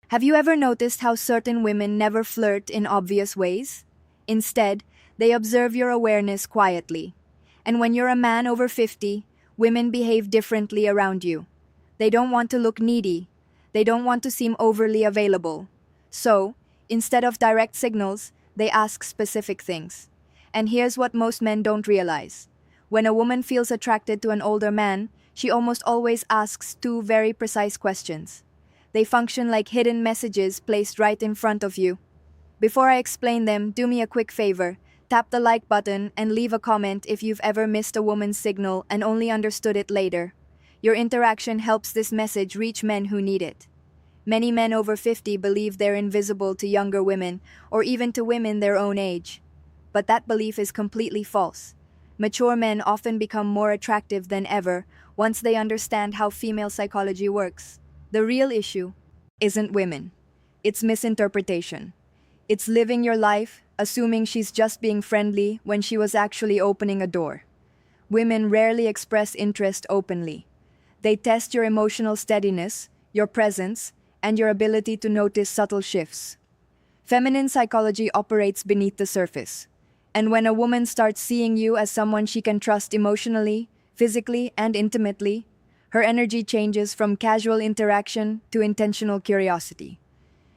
Have you ever noticed how certain women never flirt in obvious ways? Instead, they observe your awareness quietly. And when you're a man over 50, women behave differently around you. They don't want to look needy. They don't want to seem overly available. So, instead of direct signals, they ask specific things. And here's what most men don't realize. When a woman feels attracted to an older man, she almost always asks two very precise questions. They function like hidden messages placed right in front of you. Before I explain them, do me a quick favor. Tap the like button and leave a comment if you've ever missed a woman's signal and only understood it later. Your interaction helps this message reach men who need it. Many men over 50 believe they're invisible to younger women or even to women their own age. But that belief is completely false. Mature men often become more attractive than ever once they understand how female psychology works. The real issue isn't women. It's misinterpretation. It's living your life assuming she's just being friendly when she was actually opening a door. Women rarely express interest openly. They test your emotional steadiness, your presence, and your ability to notice subtle shifts. Feminine psychology operates beneath the surface. And when a woman starts seeing you as someone she can trust emotionally, physically, and intimately, her energy changes from casual interaction to intentional curiosity.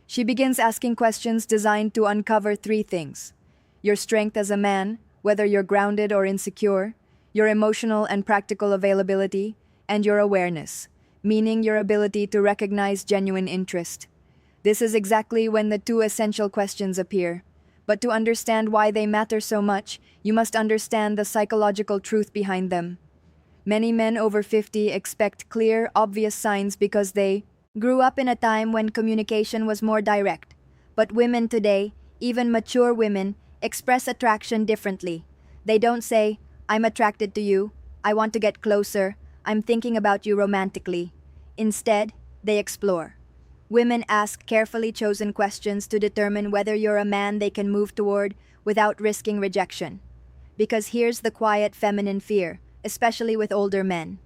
She begins asking questions designed to uncover three things: your strength as a man, whether you're grounded or insecure, your emotional and practical availability, and your awareness, meaning your ability to recognize genuine interest. This is exactly when the two essential questions appear. But to understand why they matter so much, you must understand the psychological truth behind them. Many men over 50 expect clear, obvious signs because they grew up in a time when communication was more direct. But women today, even mature women, express attraction differently. They don't say, "I'm attracted to you," "I want to get closer," "I'm thinking about you romantically." Instead, they explore. Women ask carefully chosen questions to determine whether you're a man they can move toward without risking rejection. Because here's the quiet feminine fear, especially with older men.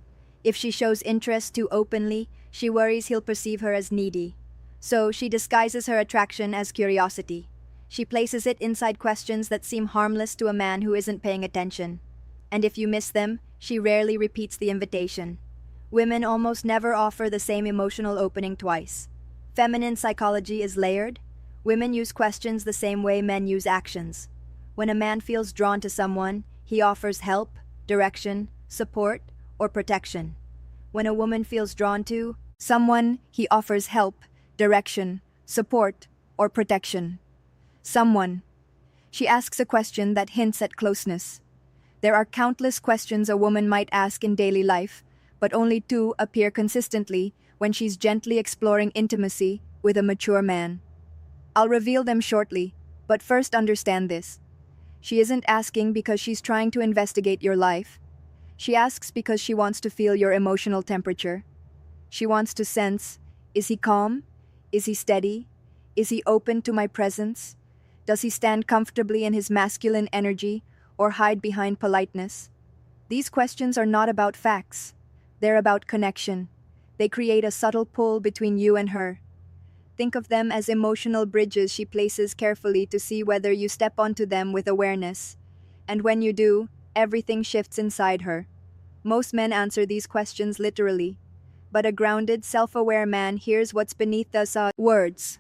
If she shows interest too openly, she worries he'll perceive her as needy. So she disguises her attraction as curiosity. She places it inside questions that seem harmless to a man who isn't paying attention. And if you miss them, she rarely repeats the invitation. Women almost never offer the same emotional opening twice. Feminine psychology is layered. Women use questions the same way men use actions. When a man feels drawn to someone, he offers help, direction, support, or protection. When a woman feels drawn to someone, he offers help, direction, support, or protection. Someone. She asks a question that hints at closeness. There are countless questions a woman might ask in daily life, but only two appear consistently when she's gently exploring intimacy with a mature man. I'll reveal them shortly, but first understand this. She isn't asking because she's trying to investigate your life. She asks because she wants to feel your emotional temperature. She wants to sense, is he calm? Is he steady? Is he open to my presence? Does he stand comfortably in his masculine energy or hide behind politeness? These questions are not about facts. They're about connection. They create a subtle pull between you and her. Think of them as emotional bridges she places carefully to see whether you step onto them with awareness. And when you do, everything shifts inside her. Most men answer these questions literally, but a grounded, self-aware man hears what's beneath those words.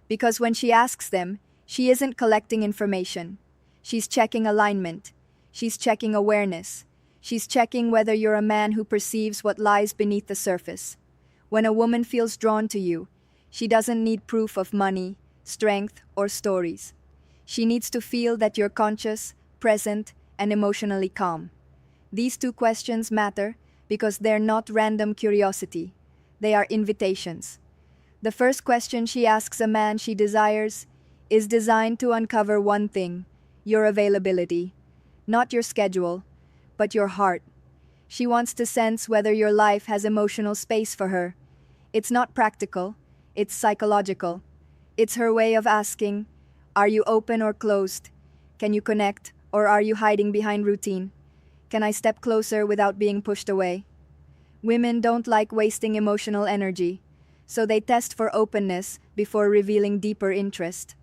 Because when she asks them, she isn't collecting information. She's checking alignment. She's checking awareness. She's checking whether you're a man who perceives what lies beneath the surface. When a woman feels drawn to you, she doesn't need proof of money, strength, or stories. She needs to feel that you're conscious, present, and emotionally calm. These two questions matter because they're not random curiosity. They are invitations. The first question she asks a man she desires is designed to uncover one thing: your availability. Not your schedule, but your heart. She wants to sense whether your life has emotional space for her. It's not practical, it's psychological. It's her way of asking, are you open or closed? Can you connect, or are you hiding behind routine? Can I step closer without being pushed away? Women don't like wasting emotional energy, so they test for openness before revealing deeper interest.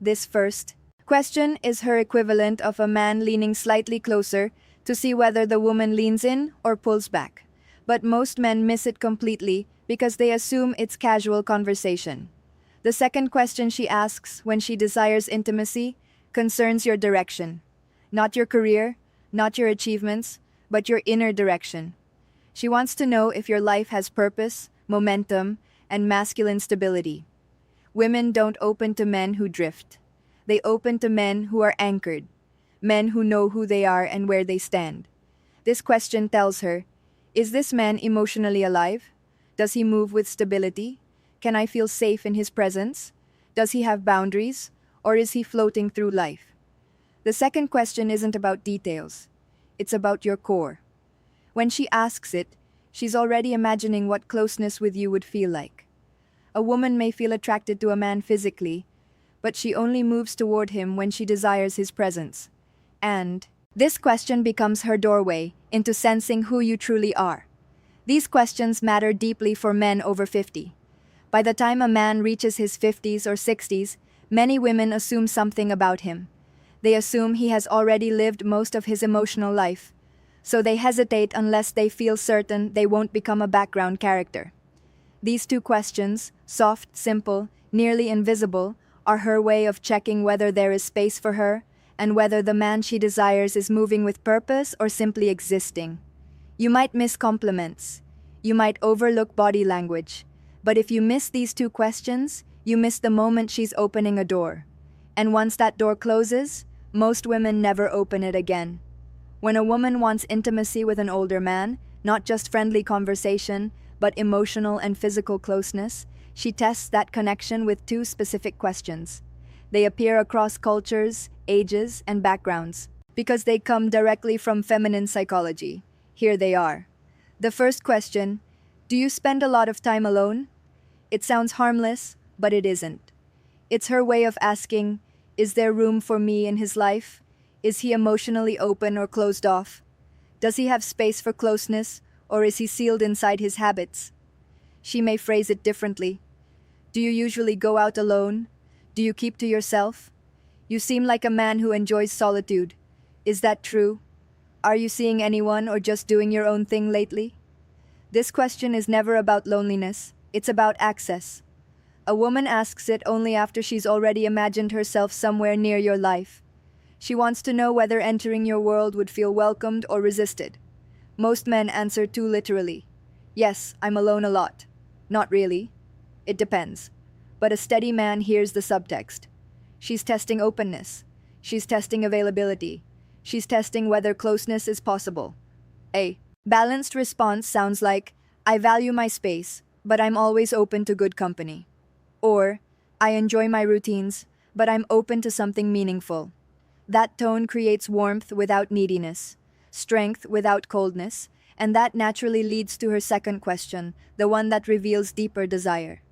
This first question is her equivalent of a man leaning slightly closer to see whether the woman leans in or pulls back. But most men miss it completely because they assume it's casual conversation. The second question she asks when she desires intimacy concerns your direction. Not your career, not your achievements, but your inner direction. She wants to know if your life has purpose, momentum, and masculine stability. Women don't open to men who drift. They open to men who are anchored, men who know who they are and where they stand. This question tells her, is this man emotionally alive? Does he move with stability? Can I feel safe in his presence? Does he have boundaries? Or is he floating through life? The second question isn't about details. It's about your core. When she asks it, she's already imagining what closeness with you would feel like. A woman may feel attracted to a man physically, but she only moves toward him when she desires his presence. And this question becomes her doorway into sensing who you truly are. These questions matter deeply for men over 50. By the time a man reaches his 50s or 60s, many women assume something about him. They assume he has already lived most of his emotional life, so they hesitate unless they feel certain they won't become a background character. These two questions, soft, simple, nearly invisible, are her way of checking whether there is space for her and whether the man she desires is moving with purpose or simply existing. You might miss compliments. You might overlook body language. But if you miss these two questions, you miss the moment she's opening a door. And once that door closes, most women never open it again. When a woman wants intimacy with an older man, not just friendly conversation, but emotional and physical closeness, she tests that connection with two specific questions. They appear across cultures, ages, and backgrounds, because they come directly from feminine psychology. Here they are. The first question, do you spend a lot of time alone? It sounds harmless, but it isn't. It's her way of asking, is there room for me in his life? Is he emotionally open or closed off? Does he have space for closeness, or is he sealed inside his habits? She may phrase it differently. Do you usually go out alone? Do you keep to yourself? You seem like a man who enjoys solitude. Is that true? Are you seeing anyone or just doing your own thing lately? This question is never about loneliness. It's about access. A woman asks it only after she's already imagined herself somewhere near your life. She wants to know whether entering your world would feel welcomed or resisted. Most men answer too literally. Yes, I'm alone a lot. Not really. It depends. But a steady man hears the subtext. She's testing openness. She's testing availability. She's testing whether closeness is possible. A balanced response sounds like, I value my space, but I'm always open to good company. Or, I enjoy my routines, but I'm open to something meaningful. That tone creates warmth without neediness, strength without coldness, and that naturally leads to her second question, the one that reveals deeper desire.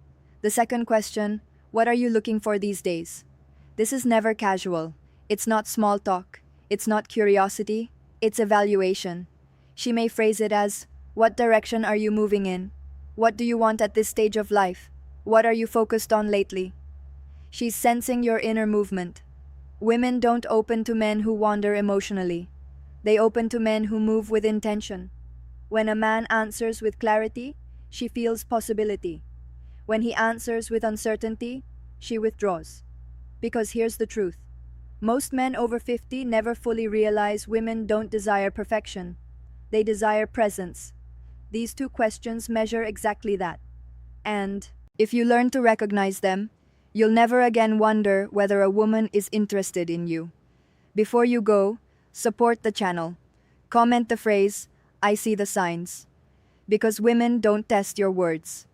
The second question, what are you looking for these days? This is never casual. It's not small talk. It's not curiosity. It's evaluation. She may phrase it as, what direction are you moving in? What do you want at this stage of life? What are you focused on lately? She's sensing your inner movement. Women don't open to men who wander emotionally. They open to men who move with intention. When a man answers with clarity, she feels possibility. When he answers with uncertainty, she withdraws. Because here's the truth. Most men over 50 never fully realize women don't desire perfection. They desire presence. These two questions measure exactly that. And if you learn to recognize them, you'll never again wonder whether a woman is interested in you. Before you go, support the channel. Comment the phrase, I see the signs. Because women don't test your words.